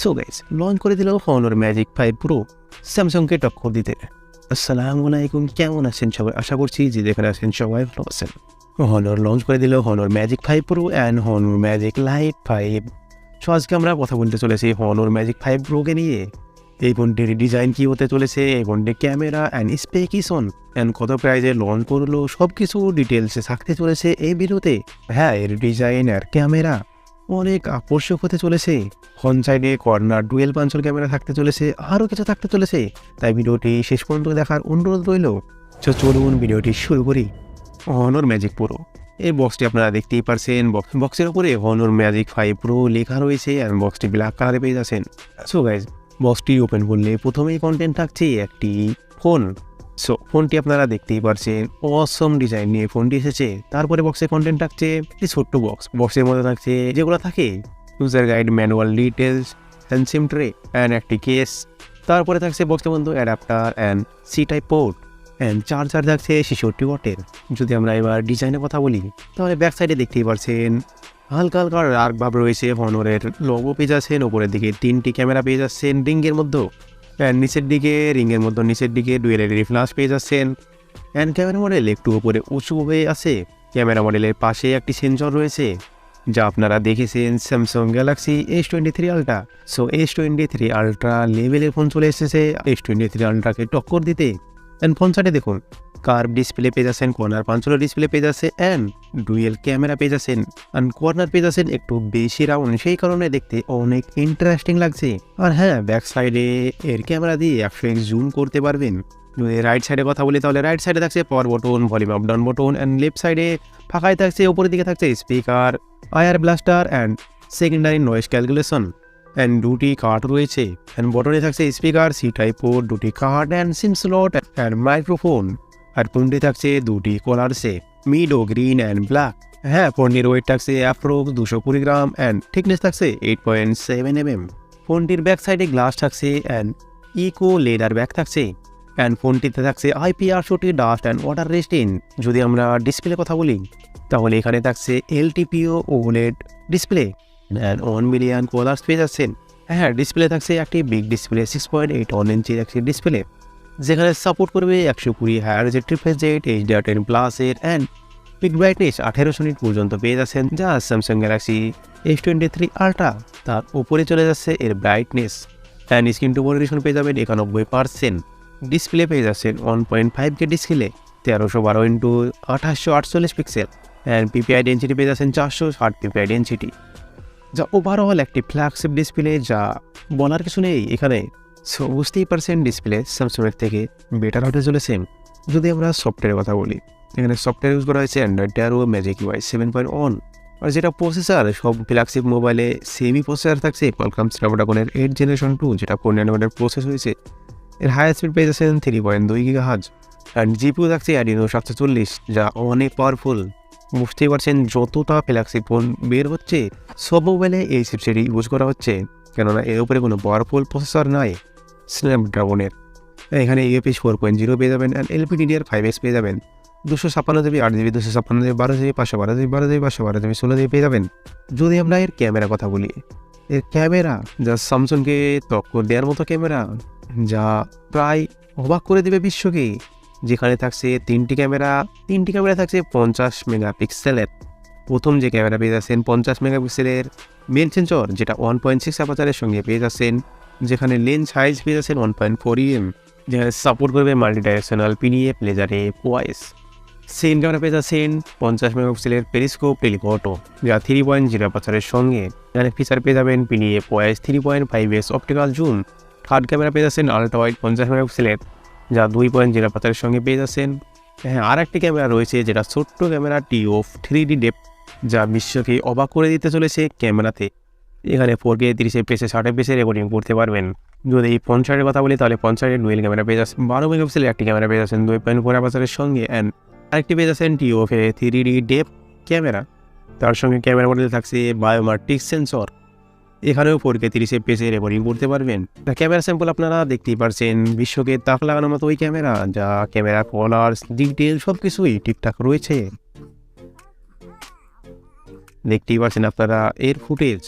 So guys, launch করে দিল Honor Magic 5 Pro স্যামসাংকে টক্কর দিতে। আসসালামু আলাইকুম, কেমন আছেন সবাই? আশা করছি যে যেখানে আছেন সবাই ভালো আছেন। Honor লঞ্চ করে দিল Honor Magic 5 Pro and Honor Magic Lite 5। So আজকে আমরা কথা বলতে চলেছি Honor Magic 5 Pro কে নিয়ে। এই ফোনটির ডিজাইন কী হতে চলেছে, এই ফোনটির ক্যামেরা অ্যান্ড স্পেকিশন অ্যান্ড কত প্রাইজে লঞ্চ করলো, সব কিছু ডিটেলসে থাকতে চলেছে এই ভিডিওতে। হ্যাঁ, এর ডিজাইন আর ক্যামেরা অনেক আকর্ষক হতে চলেছে। ফ্রন্ট সাইডে কর্নার ডুয়েল পাঞ্চল ক্যামেরা থাকতে চলেছে, আরও কিছু থাকতে চলেছে। তাই ভিডিওটি শেষ পর্যন্ত দেখার অনুরোধ রইল। চলুন ভিডিওটি শুরু করি। Honor Magic Pro এই বক্সটি আপনারা দেখতেই পারছেন। বক্সের উপরে Honor Magic 5 Pro লেখা রয়েছে আর বক্সটি ব্ল্যাক কালারে পেয়ে যাচ্ছেন। সো গাইজ, বক্সটি ওপেন করলে প্রথমেই কন্টেন্ট থাকছে একটি ফোন। সো ফোনটি আপনারা দেখতেই পারছেন, অসম ডিজাইন নিয়ে ফোনটি এসেছে। তারপরে বক্সে কন্টেন্ট থাকছে একটি ছোট্ট বক্সের মধ্যে থাকছে যেগুলো থাকে user guide, manual details and SIM tray and একটি কেস। তারপরে থাকছে বক্সের মধ্যে adapter and C type port and charger থাকছে 66 ওয়াটের। যদি আমরা এবার ডিজাইনের কথা বলি তাহলে ব্যাক সাইডে দেখতেই পারছেন হালকা হালকা ডার্ক ভাব রয়েছে। Honor'ের লোগো পেয়ে যাচ্ছেন। ওপরের দিকে 3টি ক্যামেরা পেয়ে যাচ্ছেন রিংয়ের মধ্যে, অ্যান্ড নিচের দিকে ডুয়েল এলইডি ফ্ল্যাশ পেয়ে যাচ্ছেন। অ্যান্ড ক্যামেরা মডেল একটু উপরে উঁচু হয়ে আছে। ক্যামেরা মডেলের পাশে একটি সেন্সর রয়েছে যা আপনারা দেখেছেন Samsung Galaxy S23 ultra. So S23 ultra লেভেলের ফোন চলে এসেছে S23 আলট্রাকে টক্কর দিতে। অ্যান্ড ফোন সাইডে দেখুন কার্ভ ডিসপ্লে পেয়ে যাচ্ছেন, কর্নার পাঞ্চলের ডিসপ্লে পেয়ে যাচ্ছে অ্যান্ড ডুয়েল ক্যামেরা পেয়ে যাচ্ছেন। অ্যান্ড কর্নার পেয়ে যাচ্ছেন একটু বেশি রাউন্ড, সেই কারণে দেখতে অনেক ইন্টারেস্টিং লাগছে। আর হ্যাঁ, ব্যাক সাইডে এর ক্যামেরা দিয়ে 100x জুম করতে পারবেন। যদি রাইট সাইডে কথা বলি তাহলে রাইট সাইডে থাকছে power button, volume up down button and left সাইডে ফাঁকায় থাকছে, উপরের দিকে থাকছে speaker, ear blaster and secondary noise calculation and দুটি কার্ড রয়েছে। অ্যান্ড বটনে থাকছে স্পিকার, সি টাইপ পোর্ট, দুটি card and SIM slot and microphone. আর ফোনটি থাকছে দুটি কালারসে, মিডো গ্রিন অ্যান্ড ব্ল্যাক। হ্যাঁ, ফোনটির ওয়েট থাকছে অ্যাপ্রোক্স 220 গ্রাম অ্যান্ড থিকনেস থাকছে 8.7 mm। ফোনটির ব্যাক সাইডে গ্লাস থাকছে অ্যান্ড ইকো লেদার ব্যাক থাকছে। অ্যান্ড ফোনটিতে থাকছে IP68 dust and water resistant. যদি আমরা ডিসপ্লে কথা বলি তাহলে এখানে থাকছে LTPO OLED display and 1 million colours পেয়ে যাচ্ছেন। হ্যাঁ, ডিসপ্লে থাকছে একটি বিগ ডিসপ্লে 6.81 ইঞ্চির একটি ডিসপ্লে যেখানে সাপোর্ট করবে 120 Hz রিফ্রেশ রেট, HDR10+ এর অ্যান্ড পিক ব্রাইটনেস 1800 নিট পর্যন্ত পেয়ে যাচ্ছেন, যা স্যামসাং গ্যালাক্সি S23 আলট্রা। তার উপরে চলে যাচ্ছে এর brightness. And screen to body ratio পেয়ে যাবেন 91%। ডিসপ্লে পেয়ে যাচ্ছেন 1.5K display 1312x2848 pixel and PPI density পেয়ে যাচ্ছেন 460 PPI ডেনসিটি, যা ওভারঅল একটি ফ্ল্যাগশিপ ডিসপ্লে, যা বলার কিছু নেই এখানে। সো বুঝতেই পারছেন ডিসপ্লে স্যামসাংয়ের থেকে বেটার হতে চলেছে। যদি আমরা সফটওয়্যারের কথা বলি, এখানে সফটওয়্যার ইউজ করা হয়েছে Android 13 Magic UI 7.1। আর যেটা প্রসেসর, সব ফ্ল্যাগশিপ মোবাইলে সেমি প্রসেসর থাকছে Qualcomm Snapdragon 8 Gen 2, যেটা 4 nanometer প্রসেস হয়েছে। এর হাই স্পিড পেয়ে যাচ্ছেন 3.2 GHz অ্যান্ড GPU থাকছে Adreno 740, যা অনেক পাওয়ারফুল। বুঝতেই পারছেন যতটা ফ্ল্যাগশিপ ফোন বের হচ্ছে সব মোবাইলে এই চিপসেটই ইউজ করা হচ্ছে, কেননা এর উপরে কোনো পাওয়ারফুল প্রসেসর নাই স্ন্যাপড্রাগনের। এখানে UFS 4.0 পেয়ে যাবেন অ্যান্ড LPDDR5X পেয়ে যাবেন। 256GB 8GB 256GB 12GB 512GB 12GB 512GB 16GB পেয়ে যাবেন। যদি আমরা এর ক্যামেরা কথা বলি, এর ক্যামেরা যা স্যামসাংকে টক্কর দেওয়ার মতো ক্যামেরা, যা প্রায় অবাক করে দেবে বিশ্বকে। যেখানে থাকছে তিনটি ক্যামেরা থাকছে 50 মেগাপিক্সেলের। প্রথম যে ক্যামেরা পেয়ে যাচ্ছেন 50 মেগাপিক্সেলের মেন সেন্সর, যেটা 1.6 অ্যাপারচারের সঙ্গে পেয়ে যাচ্ছেন, যেখানে লেন্স সাইজ পেয়ে যাচ্ছেন 1.4 mm, যেখানে সাপোর্ট করবে মাল্টি ডাইরেকশনাল PDF লেজারে ভয়েস। সেকেন্ড ক্যামেরা পেয়ে যাচ্ছেন 50 মেগাপিক্সেলের পেরিস্কোপ টেলিফটো, যা 3.0 অ্যাপারচারের সঙ্গে, যেখানে ফিচার পেয়ে যাবেন PDF voice 3.5x optical zoom. Third camera পেয়ে যাচ্ছেন আলট্রা ওয়াইড 50 মেগাপিক্সেলের, যা 2.0 অ্যাপারচারের সঙ্গে পেয়ে যাচ্ছেন। হ্যাঁ, আর একটি ক্যামেরা রয়েছে যেটা ছোট্ট ক্যামেরা TOF 3D ডেপথ, যা বিশ্বকে অবাক করে দিতে চলেছে ক্যামেরাতে। এখানে 4K 30 fps 60 fps রেকর্ডিং করতে পারবেন। যদি ফ্রন্ট সাইডের কথা বলি তাহলে ফ্রন্ট সাইডে ডুয়েল ক্যামেরা পেয়ে যাচ্ছেন 12 মেগাপিক্সেলের একটি ক্যামেরা পেয়ে যাচ্ছেন 2.4 অ্যাপারচারের সঙ্গে অ্যান্ড আরেকটি পেয়ে যাচ্ছেন TOF 3D ডেপথ ক্যামেরা। তার সঙ্গে ক্যামেরা মধ্যে থাকছে বায়োমেট্রিক সেন্সর। এখানেও 4K 30 fps রেকর্ডিং করতে পারবেন। ক্যামেরা স্যাম্পল আপনারা দেখতেই পারছেন, বিশ্বকে তাক লাগানোর মতো ওই ক্যামেরা, যা ক্যামেরা কালার্স ডিটেল সব কিছুই ঠিকঠাক রয়েছে। দেখতেই পারছেন আপনারা এর ফুটেজ।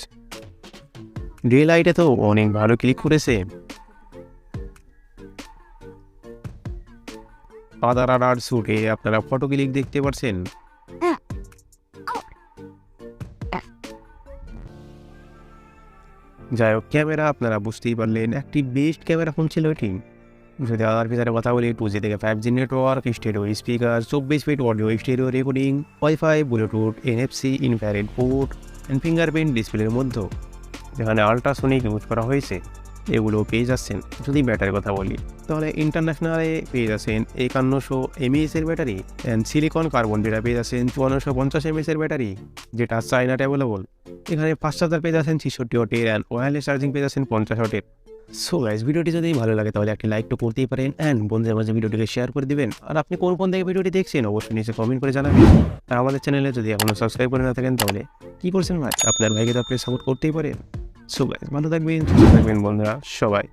ডে লাইটে তো অনেক ভালো ক্লিক করেছে। আদার আর শুটে আপনারা ফটো ক্লিক দেখতে পাচ্ছেন। যাই হোক, ক্যামেরা আপনারা বুঝতেই পারলেন একটি বেস্ট ক্যামেরা ফোন ছিল এটি। যদি আদার ফিচারের কথা বলি, 2G থেকে 5G network, stereo speaker, 24 bit audio stereo recording, wifi, Bluetooth, NFC, infrared port and fingerprint ডিসপ্লের মধ্যে যেখানে আল্ট্রাসোনিক ইউজ করা হয়েছে এগুলো পেয়ে যাচ্ছেন। যদি ব্যাটারির কথা বলি তাহলে ইন্টারন্যাশনালে পেয়ে যাচ্ছেন 5100 mAh এর ব্যাটারি অ্যান্ড সিলিকন কার্বন, যেটা পেয়ে যাচ্ছেন 5450 mAh এর ব্যাটারি, যেটা চাইনাতে অ্যাভেলেবল। এখানে 5000 পেয়ে যাচ্ছেন 66 ওয়াটের অ্যান্ড ওয়্যারলেস চার্জিং পেয়ে যাচ্ছেন 50 ওয়াটের। সো গাইস, ভিডিওটি যদি ভালো লাগে তাহলে একটি লাইক তো করতেই পারেন অ্যান্ড বন্ধুদের মাঝে ভিডিওটিকে শেয়ার করে দিবেন। আর আপনি কোন ফোন থেকে ভিডিওটি দেখছেন অবশ্যই নিচে কমেন্ট করে জানাবেন। আর আমাদের চ্যানেলে যদি এখনও সাবস্ক্রাইব করে না থাকেন তাহলে কি করছেন ভাই, আপনার ভাইকে তো আপনি সাপোর্ট করতেই পারেন। সো গাইস, ভালো থাকবেন, সুস্থ থাকবেন বন্ধুরা সবাই।